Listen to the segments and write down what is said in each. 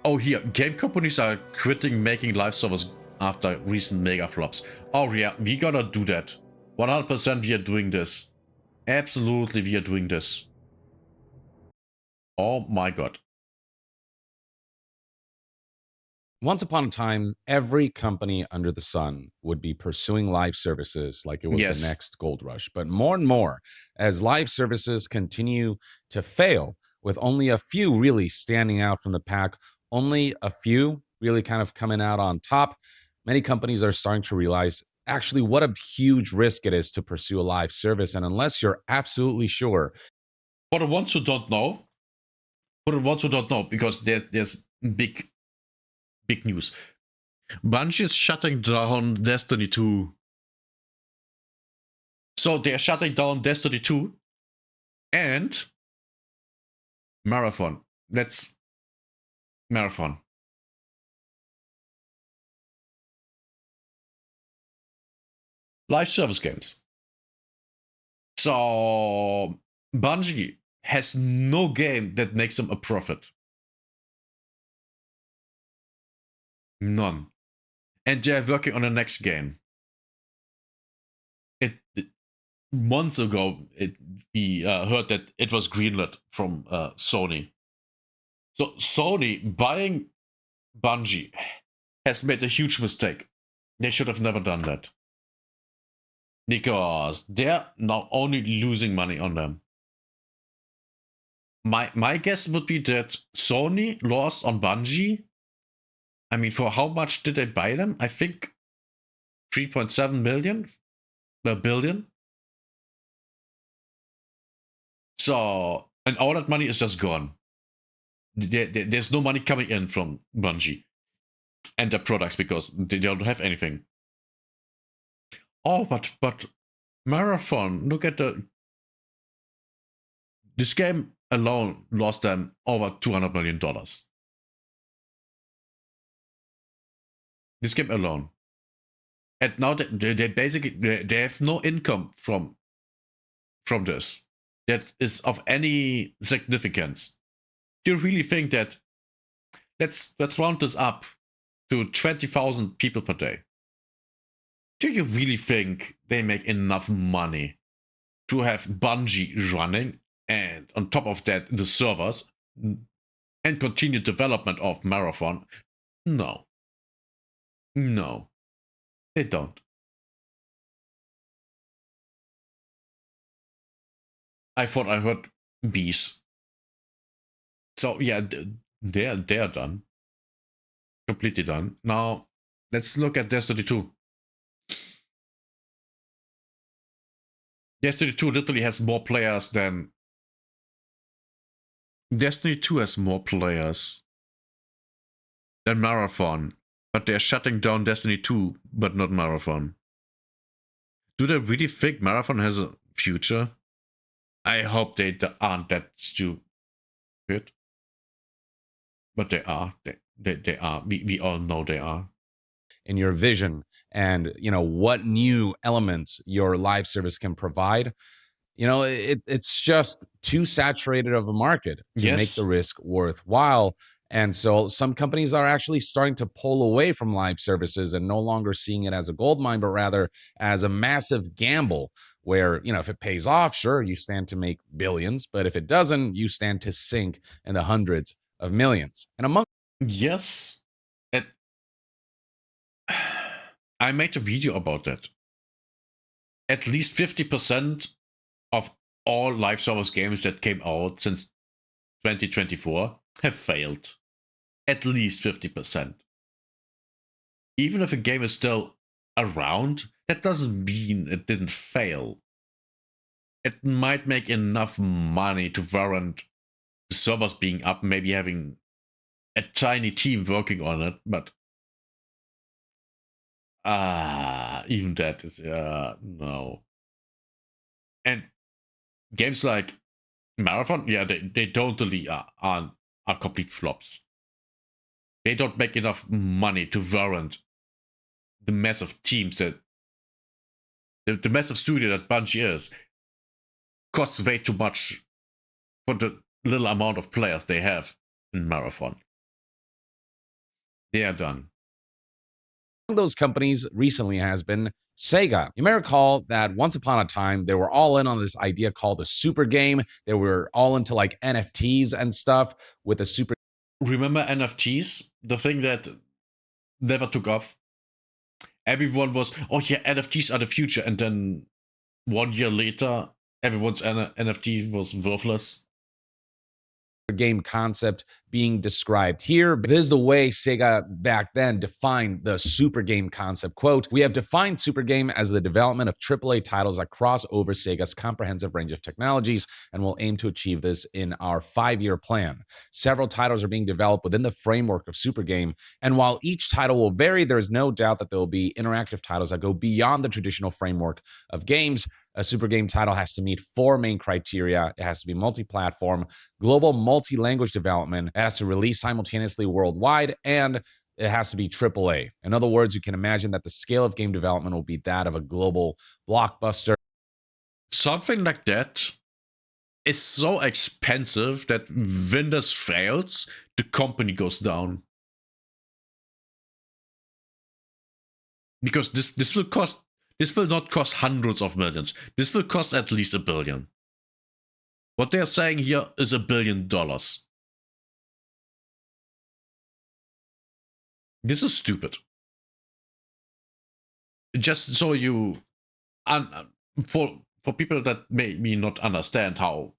Oh, here, game companies are quitting making live servers after recent mega flops. Oh yeah, we gotta do that. 100% we are doing this. Absolutely, we are doing this. Oh my god. Once upon a time, every company under the sun would be pursuing live services like it was the Yes. next gold rush. But more and more, as live services continue to fail, with only a few really standing out from the pack, only a few really kind of coming out on top, many companies are starting to realize actually what a huge risk it is to pursue a live service. And unless you're absolutely sure, For the ones who don't know, because there's big news. Bungie is shutting down Destiny 2. So they're shutting down Destiny 2 and Marathon. That's Marathon. Live service games. So Bungie has no game that makes them a profit. None. And they're working on the next game. Months ago, we heard that it was greenlit from Sony. So Sony buying Bungie has made a huge mistake. They should have never done that. Because they're now only losing money on them. My guess would be that Sony lost on Bungie. I mean, for how much did they buy them? I think 3.7 billion. So, and all that money is just gone. There's no money coming in from Bungie and their products because they don't have anything. Oh, but Marathon, look at this game alone lost them over $200 million. This game alone. And now they basically they have no income from this that is of any significance. Do you really think that let's round this up to 20,000 people per day? Do you really think they make enough money to have Bungie running and on top of that the servers and continued development of Marathon? No, they don't. I thought I heard bees. So yeah, they're done, completely done. Now let's look at Destiny 2. Destiny 2 literally has more players than Destiny 2 has more players than Marathon, but they're shutting down Destiny 2, but not Marathon. Do they really think Marathon has a future? I hope they aren't that stupid. But they are. They are. We all know they are. in your vision and what new elements your live service can provide, it's just too saturated of a market to make the Yes. risk worthwhile. And so some companies are actually starting to pull away from live services and no longer seeing it as a gold mine, but rather as a massive gamble where, if it pays off, sure, you stand to make billions, but if it doesn't, you stand to sink in the hundreds of millions. And among Yes. It, I made a video about that. At least 50% of all live service games that came out since 2024 have failed. At least 50%. Even if a game is still around, that doesn't mean it didn't fail. It might make enough money to warrant the servers being up, maybe having a tiny team working on it, but even that is no. And games like Marathon, yeah, they totally are complete flops. They don't make enough money to warrant the massive teams that the massive studio that Bungie is costs way too much for the little amount of players they have in Marathon. They are done. One of those companies recently has been Sega. You may recall that once upon a time, they were all in on this idea called a super game. They were all into like NFTs and stuff with a super. Remember NFTs? The thing that never took off? Everyone was, oh yeah, NFTs are the future. And then 1 year later, everyone's NFT was worthless. Game concept being described here. This is the way Sega back then defined the super game concept. Quote, "We have defined super game as the development of AAA titles that cross over Sega's comprehensive range of technologies and will aim to achieve this in our 5-year plan. Several titles are being developed within the framework of super game, and while each title will vary, there is no doubt that there will be interactive titles that go beyond the traditional framework of games. A super game title has to meet 4 main criteria. It has to be multi-platform, global multi-language development, it has to release simultaneously worldwide, and it has to be AAA. In other words, you can imagine that the scale of game development will be that of a global blockbuster." Something like that is so expensive that when this fails, the company goes down. Because this will not cost hundreds of millions. This will cost at least $1 billion. What they're saying here is $1 billion. This is stupid. Just so you, for people that may not understand how,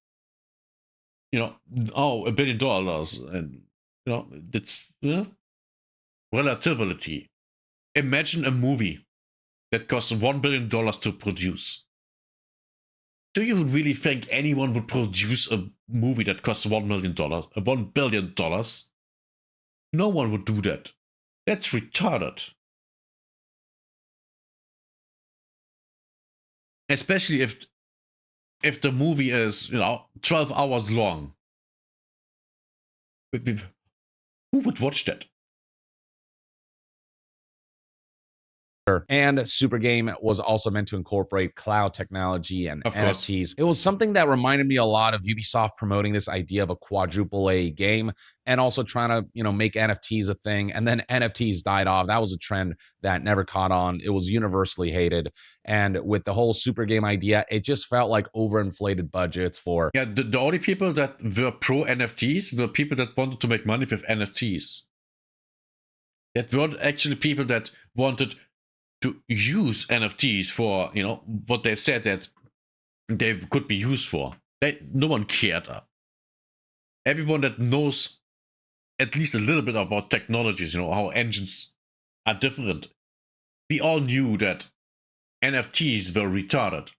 oh, $1 billion, and it's relativity. Imagine a movie that costs $1 billion to produce. Do you really think anyone would produce a movie that costs $1 million, $1 billion? No one would do that. That's retarded. Especially if the movie is 12 hours long. Who would watch that? And Super Game was also meant to incorporate cloud technology and Of course. NFTs. It was something that reminded me a lot of Ubisoft promoting this idea of a quadruple A game and also trying to, make NFTs a thing. And then NFTs died off. That was a trend that never caught on. It was universally hated. And with the whole Super Game idea, it just felt like overinflated budgets for. Yeah, the only people that were pro NFTs were people that wanted to make money with NFTs. That weren't actually people that wanted to use NFTs for, what they said that they could be used for. No one cared. Everyone that knows at least a little bit about technologies, how engines are different, we all knew that NFTs were retarded.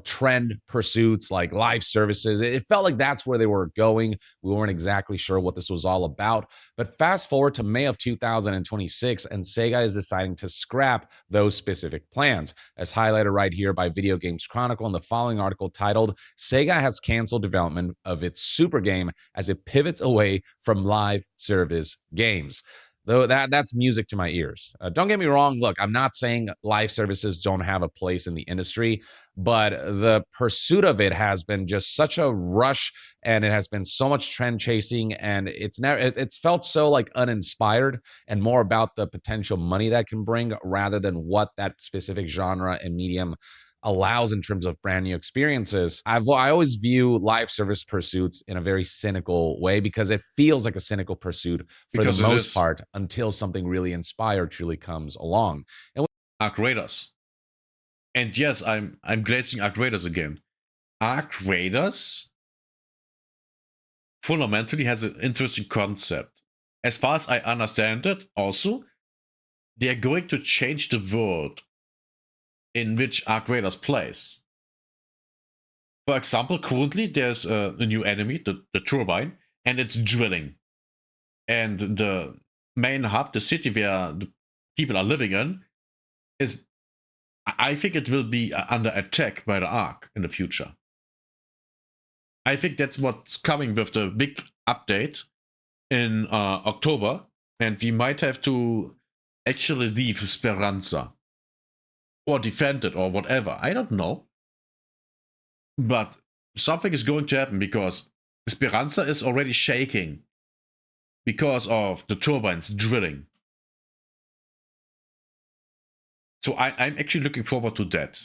Trend pursuits like live services. It felt like that's where they were going. We weren't exactly sure what this was all about. But fast forward to May of 2026, and Sega is deciding to scrap those specific plans. As highlighted right here by Video Games Chronicle in the following article titled, "Sega has canceled development of its Super Game as it pivots away from live service games." Though that's music to my ears. Don't get me wrong. Look, I'm not saying live services don't have a place in the industry, but the pursuit of it has been just such a rush, and it has been so much trend chasing, and it's felt so like uninspired and more about the potential money that can bring rather than what that specific genre and medium allows in terms of brand new experiences. I always view live service pursuits in a very cynical way because it feels like a cynical pursuit for Because the it most is. part until something really inspired truly comes along. And Arc Raiders. And yes, I'm glazing Arc Raiders again. Arc Raiders fundamentally has an interesting concept. As far as I understand it, also, they're going to change the world in which Arc Raiders plays. For example, currently there's a new enemy, the turbine, and it's drilling. And the main hub, the city where the people are living in, is, I think it will be under attack by the Ark in the future. I think that's what's coming with the big update in October, and we might have to actually leave Speranza or defend it or whatever. I don't know. But something is going to happen because Speranza is already shaking. because of the turbines drilling. So I'm actually looking forward to that.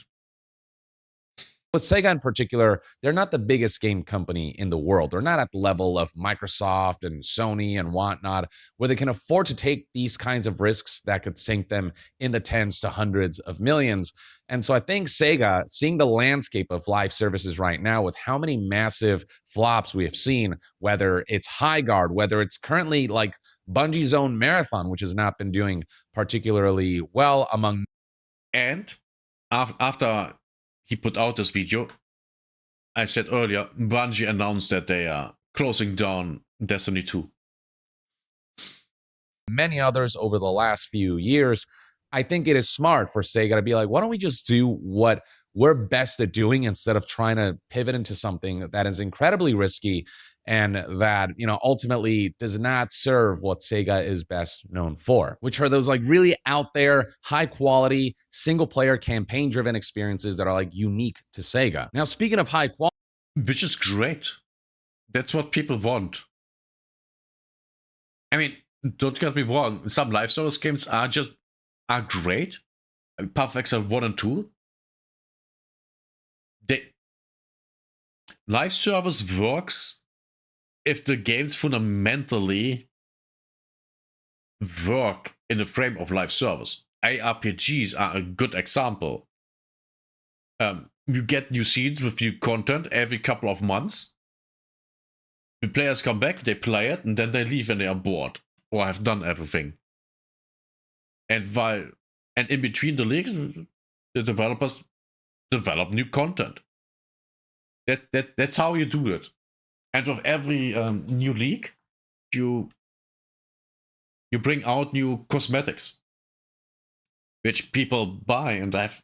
With Sega in particular, they're not the biggest game company in the world. They're not at the level of Microsoft and Sony and whatnot, where they can afford to take these kinds of risks that could sink them in the tens to hundreds of millions. And so I think Sega, seeing the landscape of live services right now with how many massive flops we have seen, whether it's High Guard, whether it's currently like Bungie's own Marathon, which has not been doing particularly well among. And after he put out this video, I said earlier, Bungie announced that they are closing down Destiny 2. Many others over the last few years, I think it is smart for Sega to be like, why don't we just do what we're best at doing instead of trying to pivot into something that is incredibly risky and that, ultimately does not serve what Sega is best known for, which are those like really out there, high quality, single player campaign driven experiences that are like unique to Sega. Now, speaking of high quality, which is great. That's what people want. I mean, don't get me wrong, some live service games are great. Path of Exile 1 and 2. Live service works if the games fundamentally work in the frame of live service. ARPGs are a good example. You get new seeds with new content every couple of months. The players come back, they play it, and then they leave when they are bored or have done everything. And in between the leagues, the developers develop new content. That's how you do it. And with every new league, you bring out new cosmetics, which people buy, and that's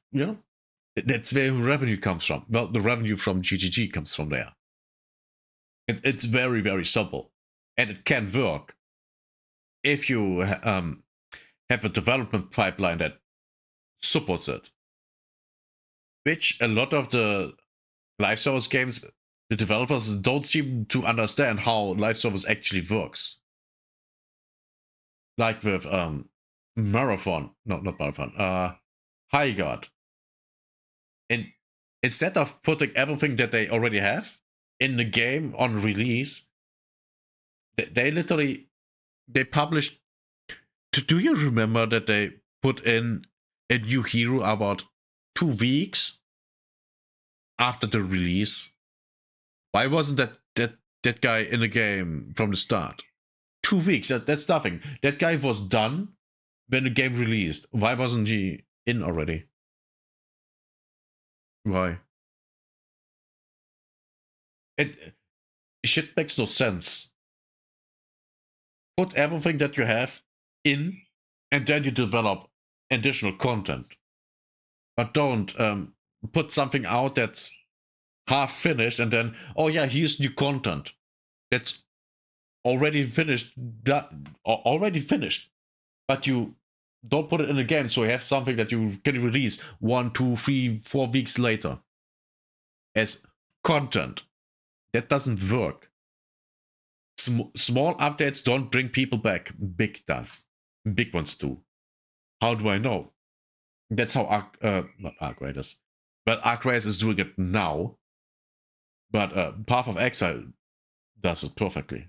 where revenue comes from. Well, the revenue from GGG comes from there. It's very, very simple, and it can work if you have a development pipeline that supports it. Which a lot of the live service games, the developers don't seem to understand how live service actually works. Like with Marathon, not Marathon, High Guard. And instead of putting everything that they already have in the game on release, they published. Do you remember that they put in a new hero about 2 weeks after the release? Why wasn't that guy in the game from the start? 2 weeks, that's nothing. That guy was done when the game released. Why wasn't he in already? Why? It shit makes no sense. Put everything that you have in, and then you develop additional content. But don't put something out that's half finished and then, oh yeah, here's new content that's already finished. Already finished, but you don't put it in the game, so you have something that you can release 1, 2, 3, 4 weeks later as content. That doesn't work. Small updates don't bring people back. Big does. Big ones do. How do I know? That's how not Arc Raiders, but Arc Raiders is doing it now. But Path of Exile does it perfectly.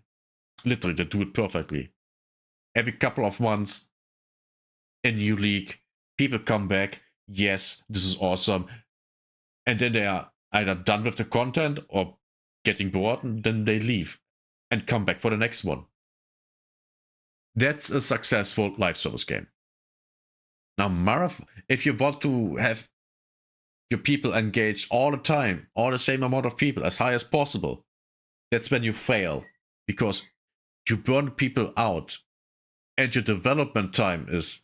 Literally, they do it perfectly. Every couple of months, a new league, people come back. Yes, this is awesome. And then they are either done with the content or getting bored, and then they leave and come back for the next one. That's a successful live service game. Now, Marathon, if you want to have your people engaged all the time, all the same amount of people, as high as possible, that's when you fail, because you burn people out and your development time is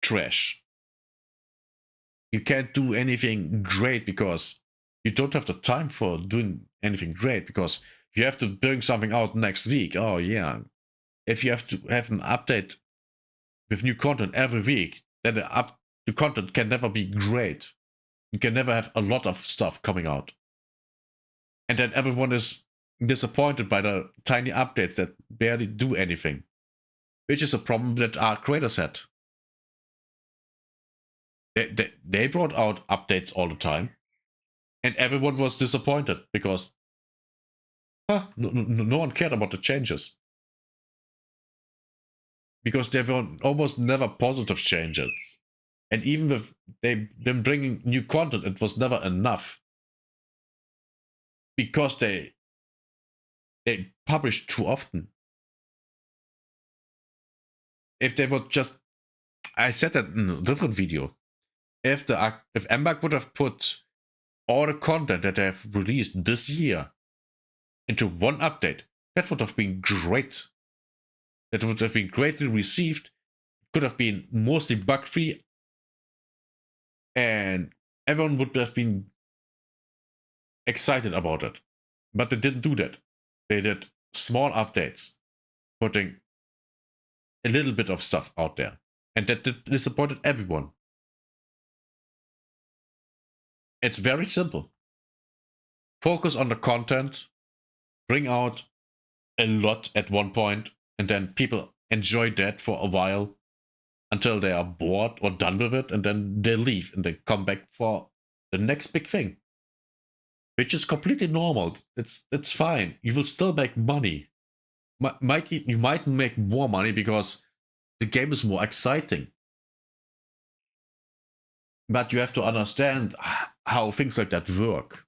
trash. You can't do anything great because you don't have the time for doing anything great, because you have to bring something out next week. Oh yeah. If you have to have an update with new content every week, then the content can never be great. You can never have a lot of stuff coming out. And then everyone is disappointed by the tiny updates that barely do anything, which is a problem that our creators had. They brought out updates all the time, and everyone was disappointed because no one cared about the changes. Because they were almost never positive changes. And even with them bringing new content, it was never enough. Because they published too often. If they would just, I said that in a different video. If MBAC would have put all the content that they have released this year into one update, that would have been great. That would have been greatly received. Could have been mostly bug-free, and everyone would have been excited about it. But they didn't do that. They did small updates, putting a little bit of stuff out there. And that disappointed everyone. It's very simple. Focus on the content, bring out a lot at one point, and then people enjoy that for a while until they are bored or done with it, and then they leave and they come back for the next big thing. Which is completely normal. It's fine. You will still make money. You might make more money because the game is more exciting. But you have to understand how things like that work.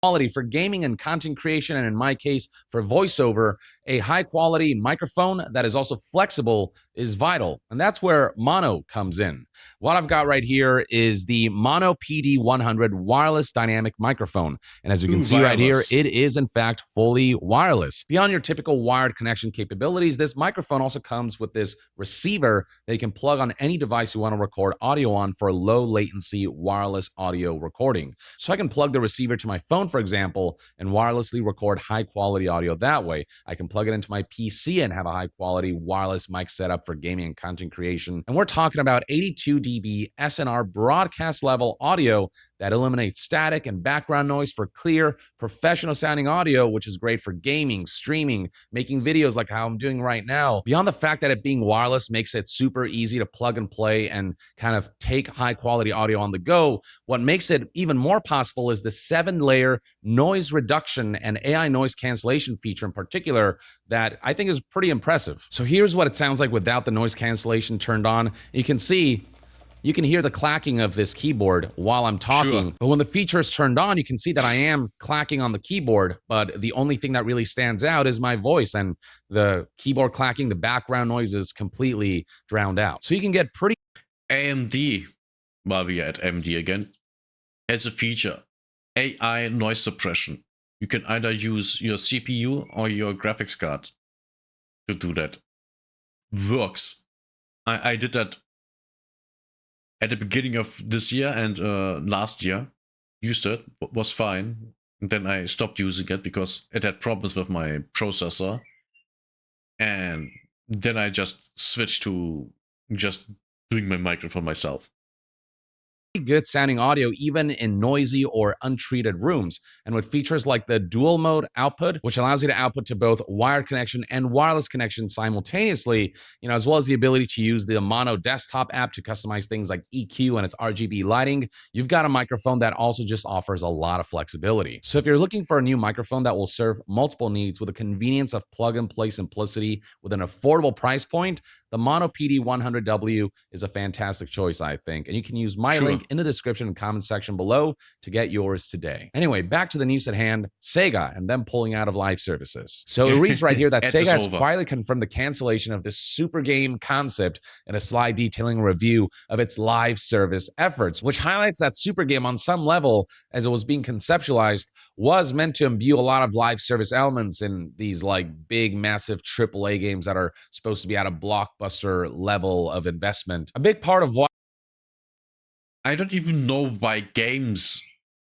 Quality for gaming and content creation, and in my case, for voiceover, a high quality microphone that is also flexible is vital. And that's where Mono comes in. What I've got right here is the Mono PD100 wireless dynamic microphone. And as you can see right here, it is in fact fully wireless. Beyond your typical wired connection capabilities, this microphone also comes with this receiver that you can plug on any device you want to record audio on for low latency wireless audio recording. So I can plug the receiver to my phone, for example, and wirelessly record high quality audio that way. I can plug it into my PC and have a high quality wireless mic setup for gaming and content creation. And we're talking about 82 dB SNR broadcast level audio that eliminates static and background noise for clear, professional sounding audio, which is great for gaming, streaming, making videos like how I'm doing right now. Beyond the fact that it being wireless makes it super easy to plug and play and kind of take high quality audio on the go, what makes it even more possible is the 7-layer noise reduction and AI noise cancellation feature in particular that I think is pretty impressive. So here's what it sounds like without the noise cancellation turned on. You can see you can hear the clacking of this keyboard while I'm talking. Sure. But when the feature is turned on, you can see that I am clacking on the keyboard, but the only thing that really stands out is my voice, and the keyboard clacking, the background noise is completely drowned out. So you can get pretty... AMD, while we are at AMD again, has a feature, AI noise suppression. You can either use your CPU or your graphics card to do that. Works. I did that at the beginning of this year and last year. Used it, was fine. And then I stopped using it because it had problems with my processor. And then I just switched to just doing my microphone myself. Good sounding audio even in noisy or untreated rooms. And with features like the dual mode output, which allows you to output to both wired connection and wireless connection simultaneously, as well as the ability to use the Mono desktop app to customize things like EQ and its RGB lighting, you've got a microphone that also just offers a lot of flexibility. So if you're looking for a new microphone that will serve multiple needs with the convenience of plug and play simplicity with an affordable price point, the Mono PD100W is a fantastic choice, I think. And you can use my link in the description and comment section below to get yours today. Anyway, back to the news at hand, Sega and them pulling out of live services. So it reads right here that Sega has quietly confirmed the cancellation of this super game concept in a slide detailing a review of its live service efforts, which highlights that super game on some level, as it was being conceptualized, was meant to imbue a lot of live service elements in these like big, massive AAA games that are supposed to be at a blockbuster level of investment. A big part of why I don't even know why game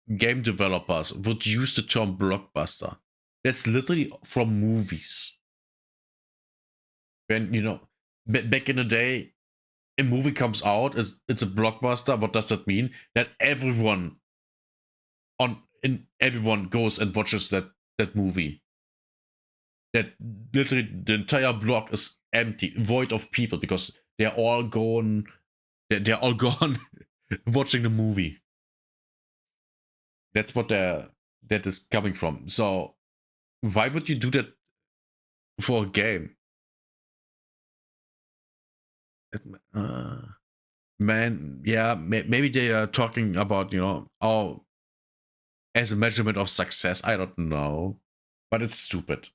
developers would use the term blockbuster. That's literally from movies. When, back in the day, a movie comes out, it's a blockbuster. What does that mean? That everyone goes and watches that that movie. That literally the entire block is empty, void of people because they're all gone. They're all gone watching the movie. That's what that is coming from. So why would you do that for a game? Uh, Man, yeah, maybe they are talking about, oh, as a measurement of success. I don't know, but it's stupid.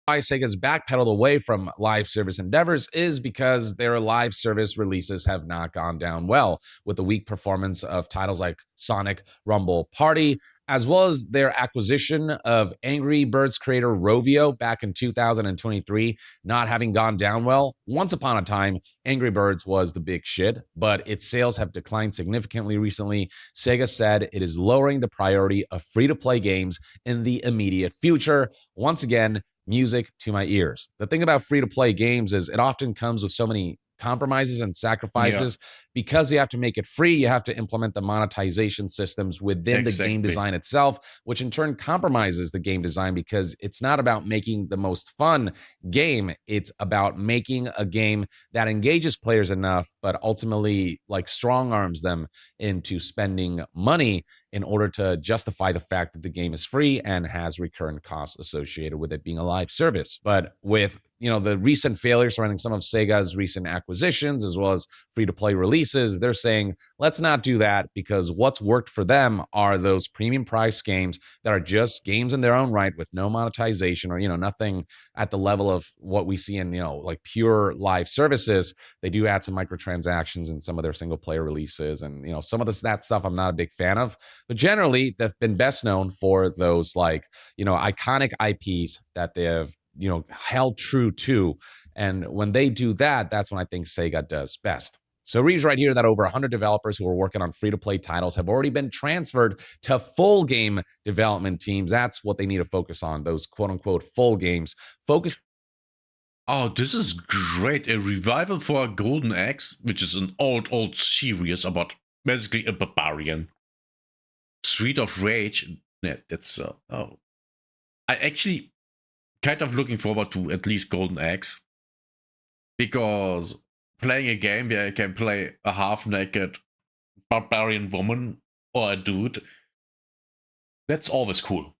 Why Sega's backpedaled away from live service endeavors is because their live service releases have not gone down well, with the weak performance of titles like Sonic Rumble Party, as well as their acquisition of Angry Birds creator Rovio back in 2023 not having gone down well. Once upon a time, Angry Birds was the big shit, but its sales have declined significantly recently. Sega said it is lowering the priority of free-to-play games in the immediate future. Once again, music to my ears. The thing about free to play games is it often comes with so many compromises and sacrifices. Because you have to make it free, you have to implement the monetization systems within the game Exactly. design itself, which in turn compromises the game design because it's not about making the most fun game. It's about making a game that engages players enough, but ultimately like strong arms them into spending money in order to justify the fact that the game is free and has recurrent costs associated with it being a live service. But with the recent failures surrounding some of Sega's recent acquisitions, as well as free-to-play releases, they're saying, let's not do that because what's worked for them are those premium price games that are just games in their own right with no monetization or, nothing at the level of what we see in, like pure live services. They do add some microtransactions in some of their single-player releases. And, some of that stuff I'm not a big fan of. But generally, they've been best known for those like, iconic IPs that they have, held true to. And when they do that, that's when I think Sega does best. So it reads right here that over 100 developers who are working on free-to-play titles have already been transferred to full game development teams. That's what they need to focus on, those quote-unquote full games. Focus. Oh, this is great. A revival for Golden Axe, which is an old series about basically a barbarian. Street of Rage. Yeah, that's oh. I actually kind of looking forward to at least Golden Axe because playing a game where I can play a half-naked barbarian woman or a dude, that's always cool.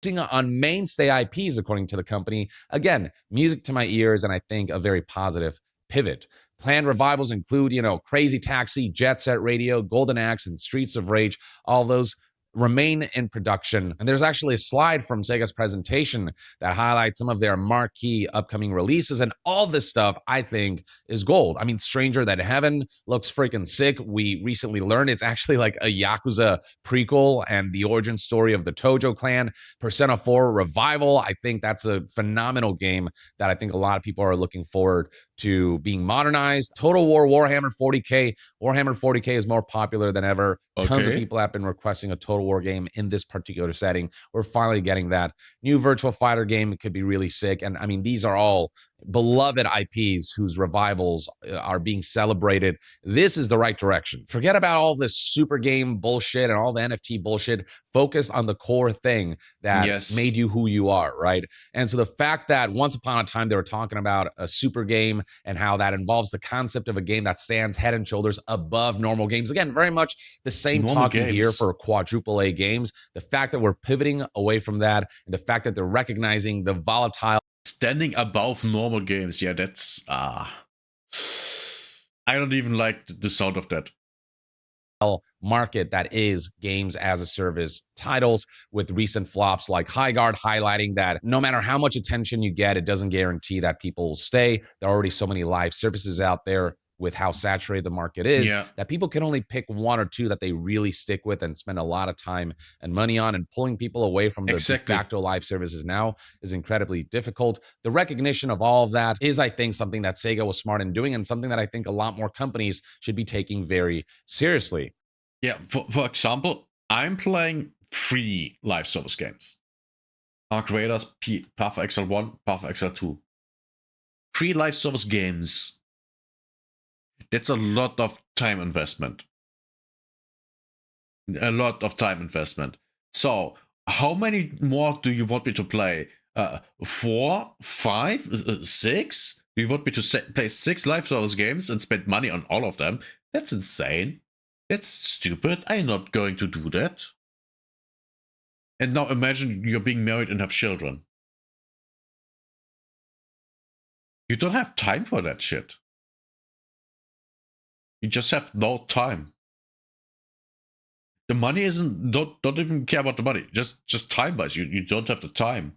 On mainstay IPs, according to the company. Again, music to my ears, and I think a very positive pivot. Planned revivals include, Crazy Taxi, Jet Set Radio, Golden Axe, and Streets of Rage. All those remain in production. And there's actually a slide from Sega's presentation that highlights some of their marquee upcoming releases. And all this stuff, I think, is gold. I mean, Stranger Than Heaven looks freaking sick. We recently learned it's actually like a Yakuza prequel and the origin story of the Tojo clan. Persona 4 Revival, I think that's a phenomenal game that I think a lot of people are looking forward to being modernized. Total War Warhammer 40K. Warhammer 40K is more popular than ever. Tons of people have been requesting a Total War game in this particular setting. We're finally getting that. New Virtual Fighter game could be really sick. And I mean, these are all beloved IPs whose revivals are being celebrated. This is the right direction. Forget about all this super game bullshit and all the NFT bullshit. Focus on the core thing that made you who you are, right? And so the fact that once upon a time they were talking about a super game and how that involves the concept of a game that stands head and shoulders above normal games. Again, very much the same talking here for quadruple A games. The fact that we're pivoting away from that and the fact that they're recognizing the volatile standing above normal games. Yeah, that's I don't even like the sound of that. Market that is games as a service titles, with recent flops like High Guard highlighting that no matter how much attention you get, it doesn't guarantee that people will stay. There are already so many live services out there with how saturated the market is that people can only pick one or two that they really stick with and spend a lot of time and money on. And pulling people away from the de facto live services now is incredibly difficult. The recognition of all of that is, I think, something that Sega was smart in doing and something that I think a lot more companies should be taking very seriously. Yeah, for example, I'm playing 3 live service games. Arc Raiders, Path XL1, Path XL2. 3 live service games. That's a lot of time investment. A lot of time investment. So How many more do you want me to play? 4, 5, 6? Do you want me to play 6 live service games and spend money on all of them? That's insane. That's stupid. I'm not going to do that. And now imagine you're being married and have children. You don't have time for that shit. You just have no time. The money isn't, don't even care about the money. Just time wise, you don't have the time.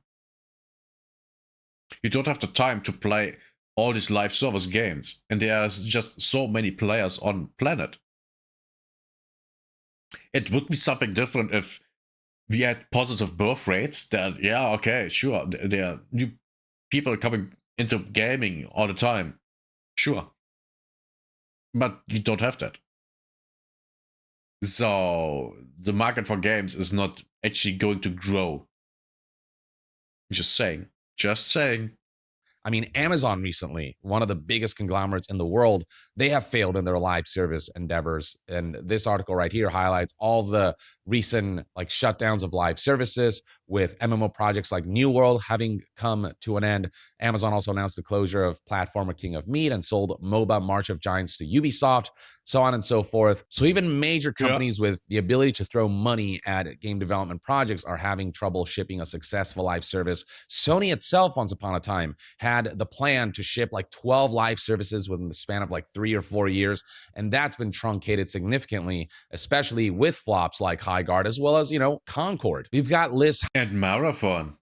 You don't have the time to play all these live service games, and there's just so many players on planet. It would be something different if we had positive birth rates. Then yeah, okay, sure, there are new people coming into gaming all the time, sure, but you don't have that. So the market for games is not actually going to grow. Just saying. Just saying. I mean, Amazon recently, one of the biggest conglomerates in the world, they have failed in their live service endeavors. And this article right here highlights all the recent like shutdowns of live services, with MMO projects like New World having come to an end. Amazon also announced the closure of platformer King of Meat and sold MOBA March of Giants to Ubisoft, so on and so forth. So even major companies with the ability to throw money at game development projects are having trouble shipping a successful live service. Sony itself, once upon a time, had the plan to ship like 12 live services within the span of like 3 or 4 years, and that's been truncated significantly, especially with flops like High Guard as well as, Concord. We've got lists and Marathon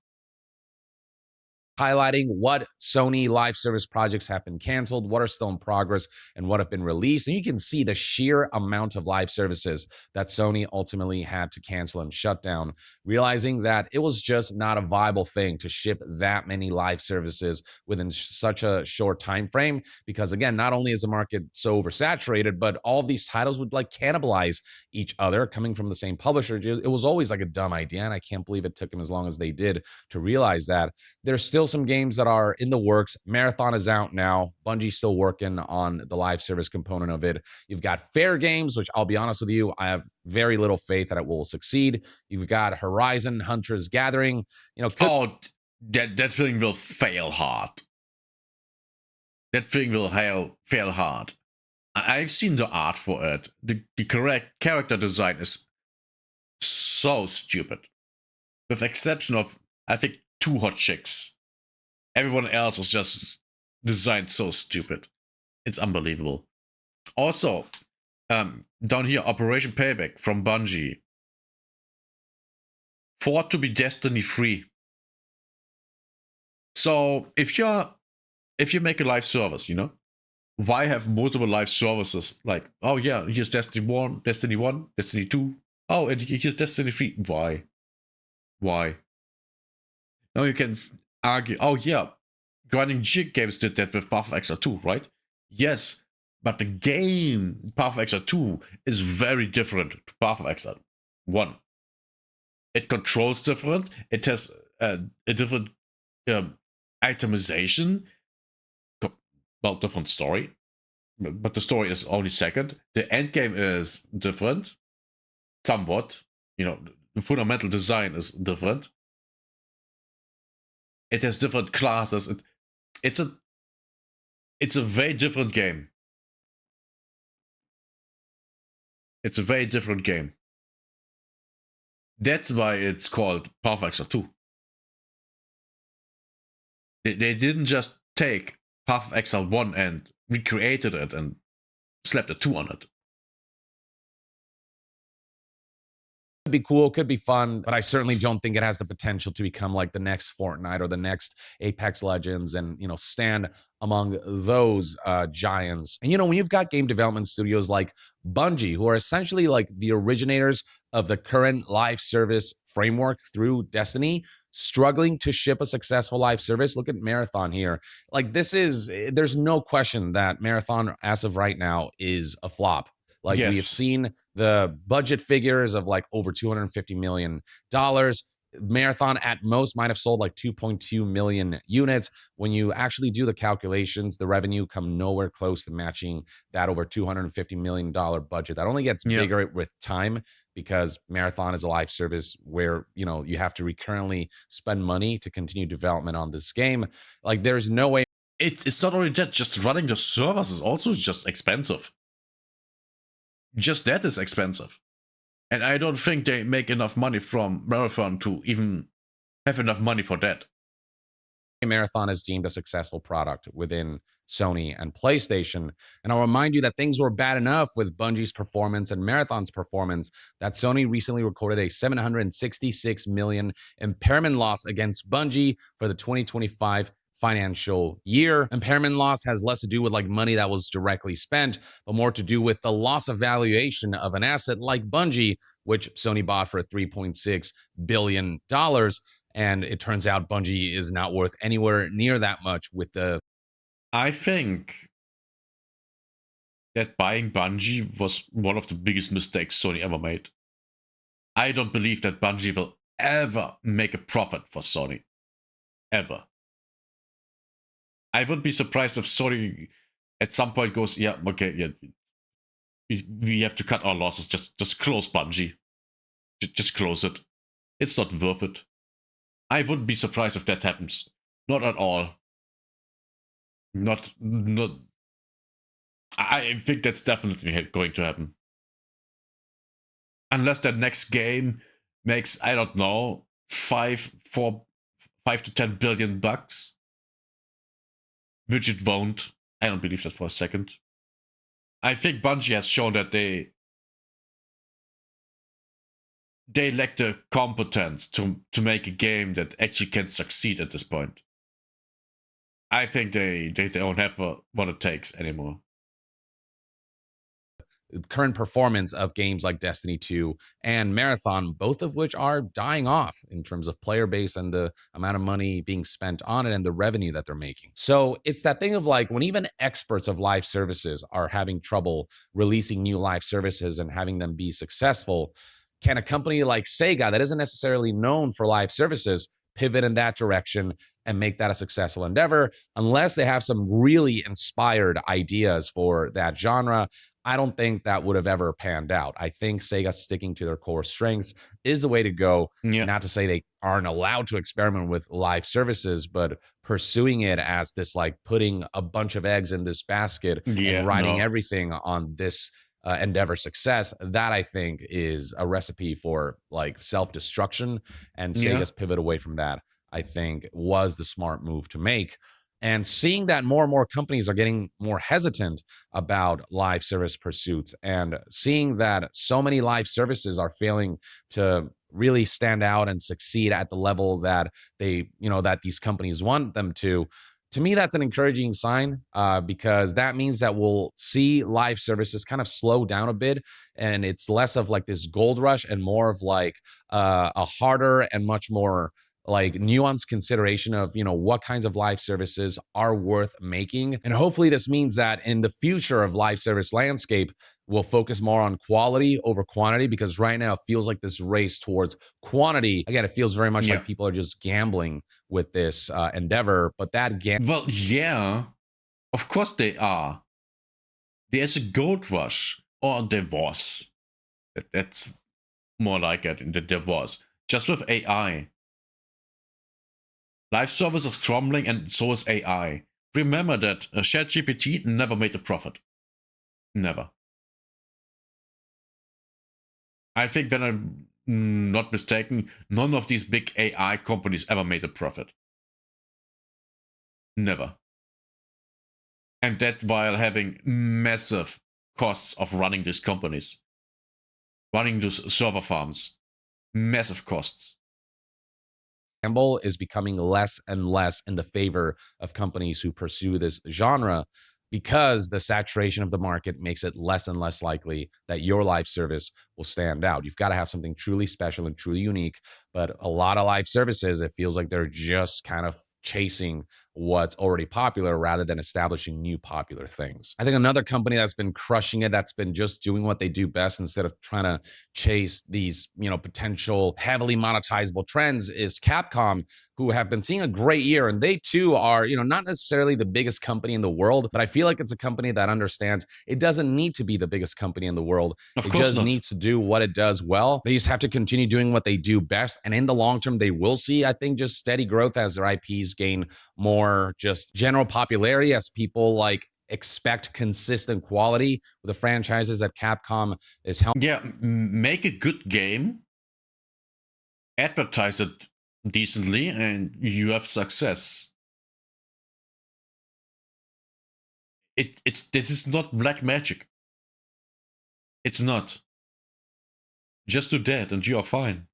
highlighting what Sony live service projects have been canceled, what are still in progress, and what have been released. And you can see the sheer amount of live services that Sony ultimately had to cancel and shut down, realizing that it was just not a viable thing to ship that many live services within such a short time frame. Because again, not only is the market so oversaturated, but all of these titles would like cannibalize each other coming from the same publisher. It was always like a dumb idea, and I can't believe it took them as long as they did to realize that. There's still some games that are in the works. Marathon is out now. Bungie's still working on the live service component of it. You've got Fair Games, which I'll be honest with you, I have very little faith that it will succeed. You've got Horizon Hunter's Gathering. that thing will fail hard. That thing will fail hard. I've seen the art for it. The correct character design is so stupid. With exception of, I think, 2 hot chicks. Everyone else is just designed so stupid. It's unbelievable. Also, down here, Operation Payback from Bungie. For it to be Destiny free. So if you make a live service, why have multiple live services? Like, oh yeah, here's Destiny 1, Destiny 2. Oh, and here's Destiny 3. Why? Now you can argue, oh yeah, Grinding Jig Games did that with Path of Exile 2, right? Yes, but the game Path of Exile 2 is very different to Path of Exile 1. It controls different. It has a different itemization. Well, different story, but the story is only second. The end game is different, somewhat. The fundamental design is different. It has different classes. It's a very different game. It's a very different game. That's why it's called Path of Exile 2. They didn't just take Path of Exile 1 and recreated it and slapped a 2 on it. Could be cool, could be fun, but I certainly don't think it has the potential to become like the next Fortnite or the next Apex Legends and, stand among those giants. And, when you've got game development studios like Bungie, who are essentially like the originators of the current live service framework through Destiny, struggling to ship a successful live service. Look at Marathon here. Like there's no question that Marathon as of right now is a flop. Like Yes. We have seen the budget figures of like over $250 million. Marathon at most might have sold like 2.2 million units. When you actually do the calculations, the revenue come nowhere close to matching that over $250 million budget. That only gets bigger with time. because Marathon is a live service where, you have to recurrently spend money to continue development on this game. Like, there's no way. It's not only that, just running the servers is also just expensive. Just that is expensive. And I don't think they make enough money from Marathon to even have enough money for that. Marathon is deemed a successful product within Sony and PlayStation. And I'll remind you that things were bad enough with Bungie's performance and Marathon's performance that Sony recently recorded a $766 million impairment loss against Bungie for the 2025 financial year. Impairment loss has less to do with like money that was directly spent, but more to do with the loss of valuation of an asset like Bungie, which Sony bought for $3.6 billion. And it turns out Bungie is not worth anywhere near that much with the. I think that buying Bungie was one of the biggest mistakes Sony ever made. I don't believe that Bungie will ever make a profit for Sony. Ever. I would be surprised if Sony at some point goes, yeah, okay, yeah, we have to cut our losses. Just close Bungie. Just close it. It's not worth it. I wouldn't be surprised if that happens. Not at all. Not. I think that's definitely going to happen. Unless that next game makes, I don't know, 5 to 10 billion bucks, which it won't. I don't believe that for a second. I think Bungie has shown that they lack the competence to make a game that actually can succeed at this point. I think they don't have what it takes anymore. Current performance of games like Destiny 2 and Marathon, both of which are dying off in terms of player base and the amount of money being spent on it and the revenue that they're making. So it's that thing of like when even experts of live services are having trouble releasing new live services and having them be successful, can a company like Sega that isn't necessarily known for live services pivot in that direction and make that a successful endeavor? Unless they have some really inspired ideas for that genre, I don't think that would have ever panned out. I think Sega sticking to their core strengths is the way to go. Yeah. Not to say they aren't allowed to experiment with live services, but pursuing it as this like putting a bunch of eggs in this basket and riding everything on this endeavor success, that I think is a recipe for like self-destruction. And Sega's pivot away from that, I think, was the smart move to make. And seeing that more and more companies are getting more hesitant about live service pursuits and seeing that so many live services are failing to really stand out and succeed at the level that that these companies want them to me, that's an encouraging sign because that means that we'll see live services kind of slow down a bit. And it's less of like this gold rush and more of like a harder and much more like nuanced consideration of what kinds of live services are worth making. And hopefully this means that in the future of live service landscape, we'll focus more on quality over quantity, because right now it feels like this race towards quantity. Again, it feels very much like people are just gambling with this endeavor, but that well, yeah, of course they are. There's a gold rush, or there was. That's more like it, that there was. Just with AI. Live service is crumbling and so is AI. Remember that ChatGPT never made a profit. Never. I think that I'm not mistaken, none of these big AI companies ever made a profit. Never. And that while having massive costs of running these companies. Running those server farms. Massive costs. Gamble is becoming less and less in the favor of companies who pursue this genre, because the saturation of the market makes it less and less likely that your live service will stand out. You've got to have something truly special and truly unique But a lot of live services, it feels like they're just kind of chasing what's already popular rather than establishing new popular things. I think another company that's been crushing it, that's been just doing what they do best instead of trying to chase these, potential heavily monetizable trends is Capcom, who have been seeing a great year. And they too are, not necessarily the biggest company in the world, but I feel like it's a company that understands it doesn't need to be the biggest company in the world. Of It course just not. needs to do what it does well. They just have to continue doing what they do best. And in the long term, they will see, I think, just steady growth as their IPs gain more just general popularity, as people like expect consistent quality with the franchises that Capcom is helping. Yeah, make a good game, advertise it decently, and you have success. This is not black magic. It's not. Just do that and you are fine.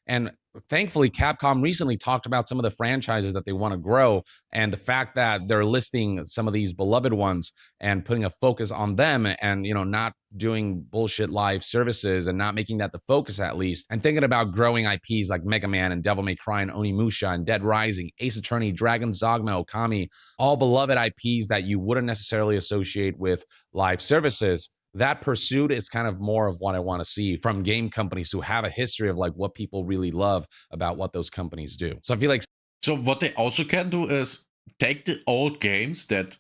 And thankfully, Capcom recently talked about some of the franchises that they want to grow, and the fact that they're listing some of these beloved ones and putting a focus on them, and not doing bullshit live services and not making that the focus, at least, and thinking about growing IPs like Mega Man and Devil May Cry and Onimusha and Dead Rising, Ace Attorney, Dragon's Dogma, Okami, all beloved IPs that you wouldn't necessarily associate with live services. That pursuit is kind of more of what I want to see from game companies who have a history of like what people really love about what those companies do. So I feel like So what they also can do is take the old games that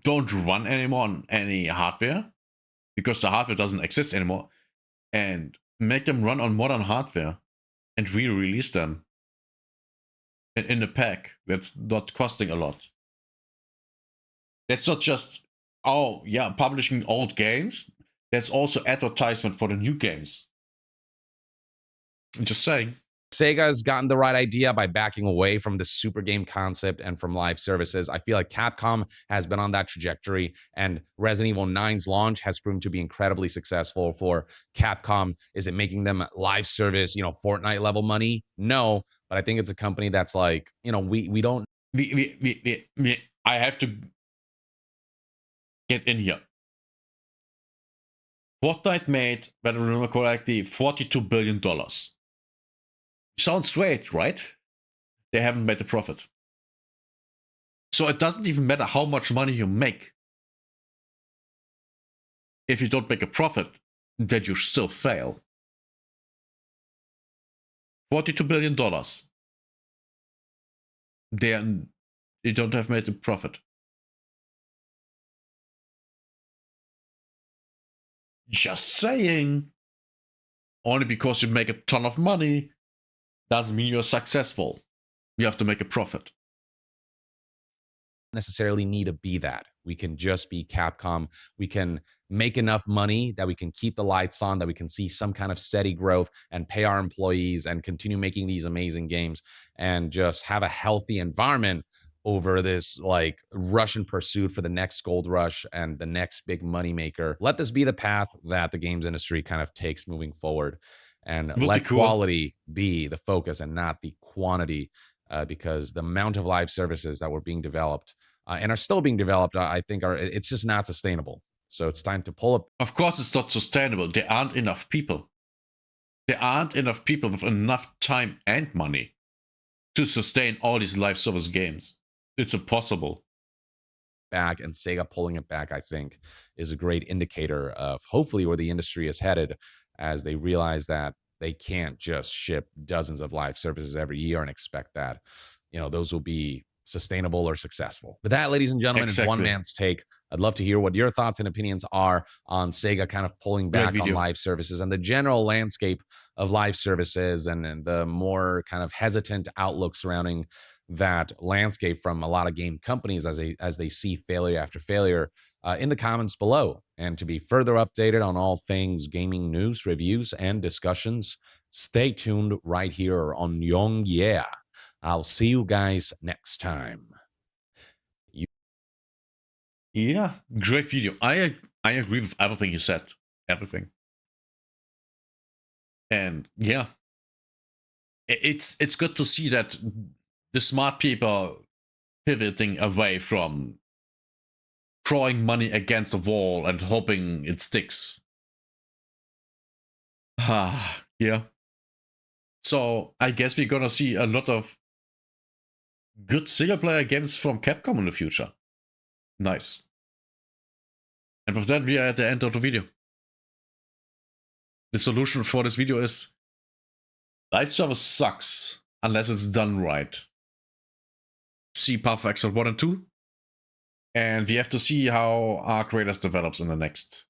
don't run anymore on any hardware, because the hardware doesn't exist anymore, and make them run on modern hardware and re-release them in a pack that's not costing a lot. That's not just, oh yeah, publishing old games. That's also advertisement for the new games. I'm just saying. Sega has gotten the right idea by backing away from the super game concept and from live services. I feel like Capcom has been on that trajectory, and Resident Evil 9's launch has proven to be incredibly successful for Capcom. Is it making them live service, Fortnite level money? No, but I think it's a company that's like, we don't. I have to get in here. Fortnite made, if I remember correctly, $42 billion. Sounds great, right? They haven't made a profit. So it doesn't even matter how much money you make. If you don't make a profit, then you still fail. $42 billion. They don't have made a profit. Just saying. Only because you make a ton of money doesn't mean you're successful. You have to make a profit. Necessarily need to be that. We can just be Capcom. We can make enough money that we can keep the lights on, that we can see some kind of steady growth and pay our employees and continue making these amazing games and just have a healthy environment over this like Russian pursuit for the next gold rush and the next big money maker. Let this be the path that the games industry kind of takes moving forward, and Would be let cool. quality be the focus and not the quantity, because the amount of live services that were being developed and are still being developed, I think it's just not sustainable. So it's time to pull up. Of course, it's not sustainable. There aren't enough people. There aren't enough people with enough time and money to sustain all these live service games. It's impossible. Back, and Sega pulling it back, I think, is a great indicator of hopefully where the industry is headed, as they realize that they can't just ship dozens of live services every year and expect that those will be sustainable or successful. With that, ladies and gentlemen, is one Exactly. man's take. I'd love to hear what your thoughts and opinions are on Sega kind of pulling Great back on video. live services and the general landscape of live services, and the more kind of hesitant outlook surrounding that landscape from a lot of game companies as they see failure after failure, in the comments below. And to be further updated on all things gaming news, reviews, and discussions, stay tuned right here on YongYea. I'll see you guys next time. Yeah, great video. I agree with everything you said. Everything. And yeah, it's good to see that the smart people pivoting away from throwing money against the wall and hoping it sticks. Ah, Yeah. So I guess we're gonna see a lot of good single player games from Capcom in the future. Nice. And with that, we are at the end of the video. The solution for this video is live service sucks unless it's done right. See Path of Exile 1 and 2. And we have to see how Arc Raiders develops in the next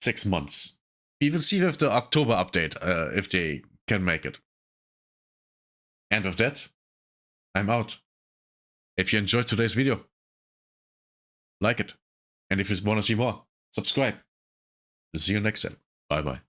6 months. Even see with the October update, if they can make it. And with that, I'm out. If you enjoyed today's video, like it. And if you want to see more, subscribe. See you next time. Bye bye.